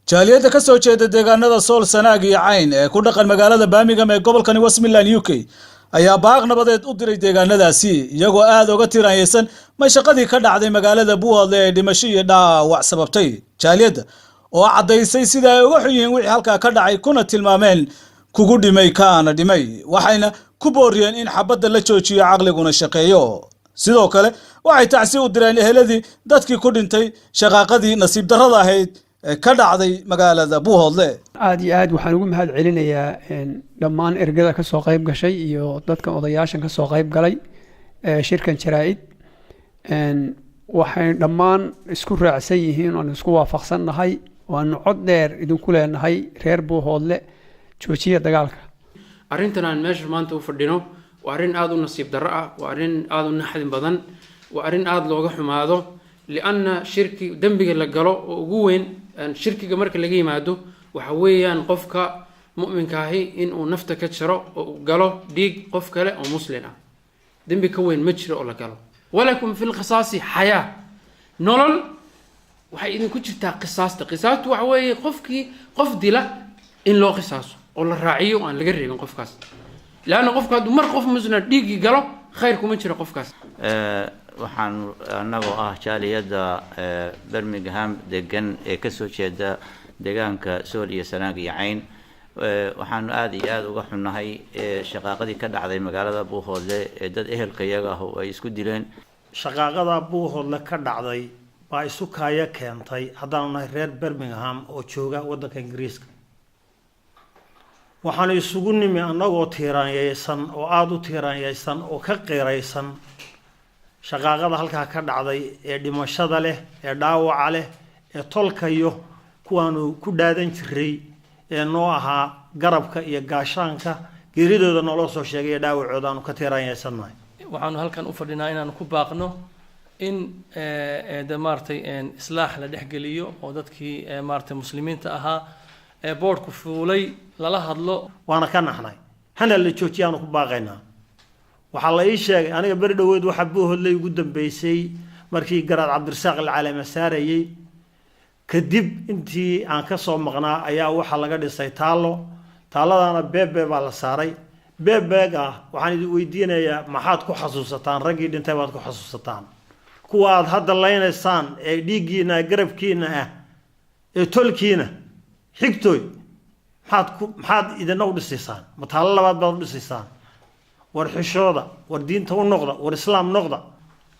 jaaliyada ka soo jeeda deegaanada Sool Sanaag iyo Cayn ee ku dhaqan magaalada Birmingham ee gobolka West Midlands UK ayaa baaq nabadeed u diray deegaanadaasi iyagoo aad uga tiiraysan mashaqadii ka dhacday magaalada Buuhoodle ee dhimasho iyo dhaawac sababtay jaaliyada oo cadeysay sida ay uga xuyeen wixii halka ka dhacay kuna tilmaameen kugu dhimay kaana dhimay waxayna ku booriyeen in xabadda la joojiyo caqliguna shaqeeyo sidoo kale waxay tacsi u direen eheladii dadkii ku dhintay shaqaaqadii nasiib darrada ahayd ka dhacday magaalada Buuhoodle aad iyo aad waxaan ugu mahad celinayaa dhammaan ergada ka soo qayb gashay iyo dadka odayaashan ka soo qayb galay shirkan jaraa'id waxay dhammaan isku raacsan yihiin oo isku waafaqsanahay waan cod dheer idinku leenahay reer Buuhoodle joojiya dagaalka arrintan aan meesha maanta u fadhino waa arrin aad u nasiib darro ah waa arrin aad u naxdin badan waa arrin aad looga xumaado lianna shirki dambiga la galo oo ugu weyn shirkiga marka laga yimaado waxa weeyaan qofka mu'minka ahi in uu nafta ka jaro oo galo dhiig qof kale oo muslim ah dambi ka weyn ma jiro oo la galo walakum fil qisasi haya nolol waxay idinku jirtaa qisaasta qisaastu waxa weeye qofkii qof dila in loo qisaaso oo la raaciyo aan laga reebin qofkaas laana qofka hadduu mar qof muslim dhiigi galo khayr kuma jiro qofkaas waxaan anagoo ah jaaliyada Birmingham degan ee ka soo jeeda deegaanka Sool iyo Sanaag iyo Cayn waxaan aad iyo aad uga xunnahay shaqaaqadii ka dhacday magaalada Buuhoodle ee dad ehelka iyaga ah oo ay isku dileen shaqaaqada Buuhoodle ka dhacday baa isu kaaya keentay haddaan nahay reer Birmingham oo jooga waddanka Ingiriiska waxaan isugu nimi anagoo tiiraanyaysan oo aad u tiiraanyaysan oo ka qeeraysan shaqaaqada halka ka dhacday ee dhimashada leh ee dhaawaca leh ee tolkayo kuwaanu ku dhaadan jiray ee noo ahaa garabka iyo gaashaanka geeridooda noo soo sheegay dhaawacooda aanu ka tiiraanyaysannahay waxaanu halkan u fadhinaa inaan ku baaqno in maartay islaax la dhexgeliyo oo dadkii maartay muslimiinta ahaa ee boardku fuulay lala hadlo waana ka naxnay hana la joojiyaanu ku baaqaynaa waxa la ii sheegay aniga bari dhaweed waxa Buuhoodle ugu dambeysay markii garaad Cabdirasaaq Alcalama saarayay kadib intii aan ka soo maqnaa ayaa waxa laga dhisay taaladana beebe baa la saaray bebeega waxaan idin weydiinayaa maxaad ku xasuusataan raggii dhintay baad ku xasuusataan kuwa aad hadda leynaysaan ee dhiigiina garabkiina ah ee tolkiina xigtooy maxaad idin u dhisaysaan ma taalo labaad baad u dhisaysaan war xishooda war diinta u noqda war islaam noqda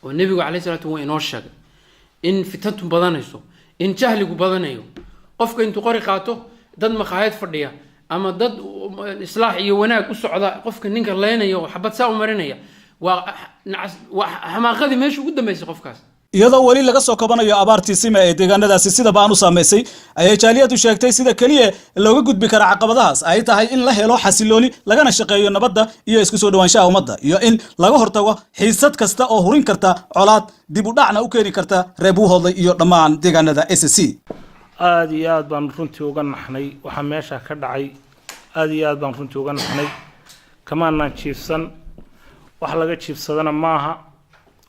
oo nabiga kaleey salaatu wa inoo sheegay in fitantu badanayso in jahligu badanayo qofka intuu qori qaato dad maqaayad fadhiya ama dad islaax iyo wanaag u socda qofka ninka leenayo xabad saa u marinaya waa xamaaqadii meesha ugu dambeysay qofkaas iyadoo wali laga soo kabanayo abaartii sima ee deegaanadaasi sida baan u saameysay ayay jaaliyadu sheegtay sida kaliya looga gudbi kara caqabadahaas ay tahay in la helo xasilooni lagana shaqeeyo nabadda iyo isku soo dhawaanshaha ummadda iyo in laga hortago xiisad kasta oo hurin karta colaad dib u dhacna u keeni karta reer Buuhoodle iyo dhammaan deegaanada SSC aad iyo aad baan runtii uga naxnay waxa meesha ka dhacay aad iyo aad baan runtii uga naxnay kamaana jiifsan wax laga jiifsadana maaha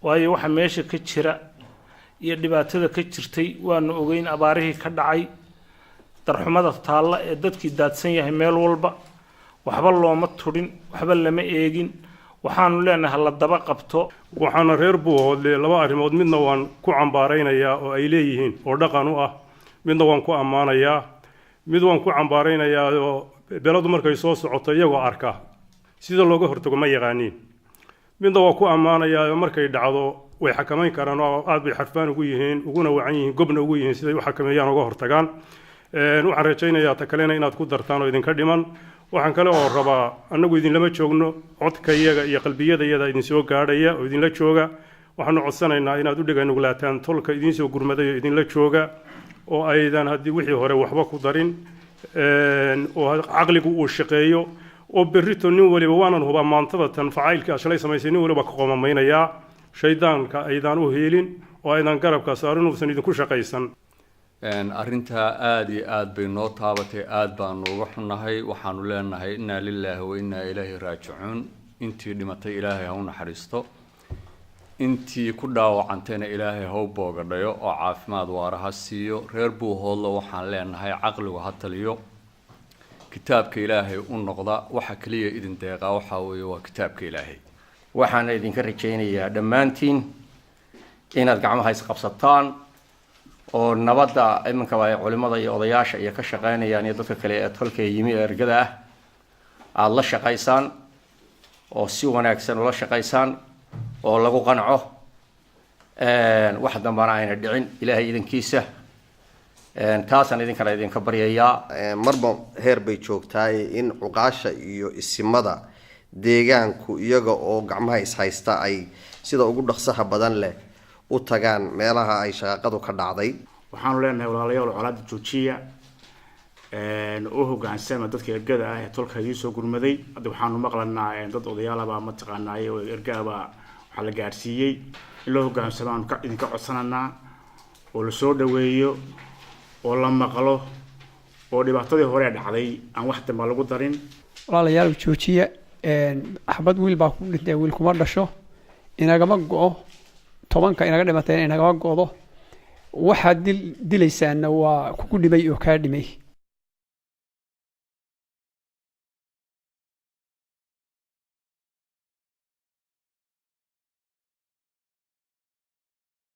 waayo waxa meesha ka jira iyo dhibaatada ka jirtay waanu ogeyn abaarihii ka dhacay darxumada taalla ee dadkii daadsan yahay meel walba waxba looma turin waxba lama eegin waxaanu leenahay la daba qabto waxaana reer Buuhoodle laba arrimood midna waan ku cambaaraynayaa oo ay leeyihiin oo dhaqan u ah midna waan ku ammaanayaa mid waan ku cambaaraynayaa oo beeladu markay soo socoto iyagoo arka sida looga hortago ma yaqaaniin midna waan ku ammaanayaa markay dhacdo way xakameyn karaan oo aad bay xarfaan ugu yihiin uguna wacan yihiin gobna ugu yihiin siday u xakameeyaan uga hortagaan waxaan rajaynayaa ta kalena inaad ku dartaan oo idinka dhiman waxaan kale oo rabaa annagu idinlama joogno codka iyaga iyo qalbiyada iyada idin soo gaadhaya oo idinla jooga waxaanu codsanaynaa inaad u dhiganugulaataan tolka idin soo gurmaday oo idinla jooga oo aydan haddii wixii hore waxba ku darin oo caqligu uu shaqeeyo oo berrito nin waliba waanan hubaa maantada tan facaylka ashalay samaysay nin waliba ka qomamaynayaa shaydaanka aydan u heelin oo aydan garabka saarin uusan idinku shaqaysan arrinta aad iyo aad bay noo taabatay aad baan uga xunnahay waxaanu leenahay inna lillahi wa inna ilayhi raaji'uun intii dhimatay ilaahay ha u naxariisto intii ku dhaawacantayna ilaahay ha u boogadhayo oo caafimaad waara ha siiyo reer Buuhoodle waxaan leenahay caqligu ha taliyo kitaabka ilaahay u noqda waxa kaliya idin deeqa waxa weeye waa kitaabka ilaahay waxaan idinka rajaynayaa dhammaantiin inaad gacmaha is qabsataan oo nabadda iminka ay culimada iyo odayaasha iyo ka shaqeynayaan iyo dadka kale ee tolka yimi ergada ah aad la shaqaysaan oo si wanaagsan ula shaqaysaan oo lagu qanco wax dambana ayna dhicin ilaahay idinkiisa taasaan idinkana idinka baryayaa marba heer bay joogtaa in cuqaasha iyo isimada deegaanku iyaga oo gacmaha is haysta ay sida ugu dhaqsaha badan leh u tagaan meelaha ay shaqadu ka dhacday waxaanu leenahay walaalayaal colaad joojiya oo hogaansama dadka ergada ah ee tolka idin soo gurmaday hadda waxaanu maqlanaa dad odayaal ah ma taqaanay oo ergaba waxa la gaarsiiyay in loo hogaansamo aan idinka codsananaa oo la soo dhaweeyo oo la maqlo oo dhibaatadii hore dhacday aan wax dambe lagu darin walaalayaal joojiya xabad wiil baa ku dhintay wiil kuma dhasho inagama go'o tobanka inaga dhimatay inagama go'do waxa dilaysaana waa ku dhibay oo ka dhimay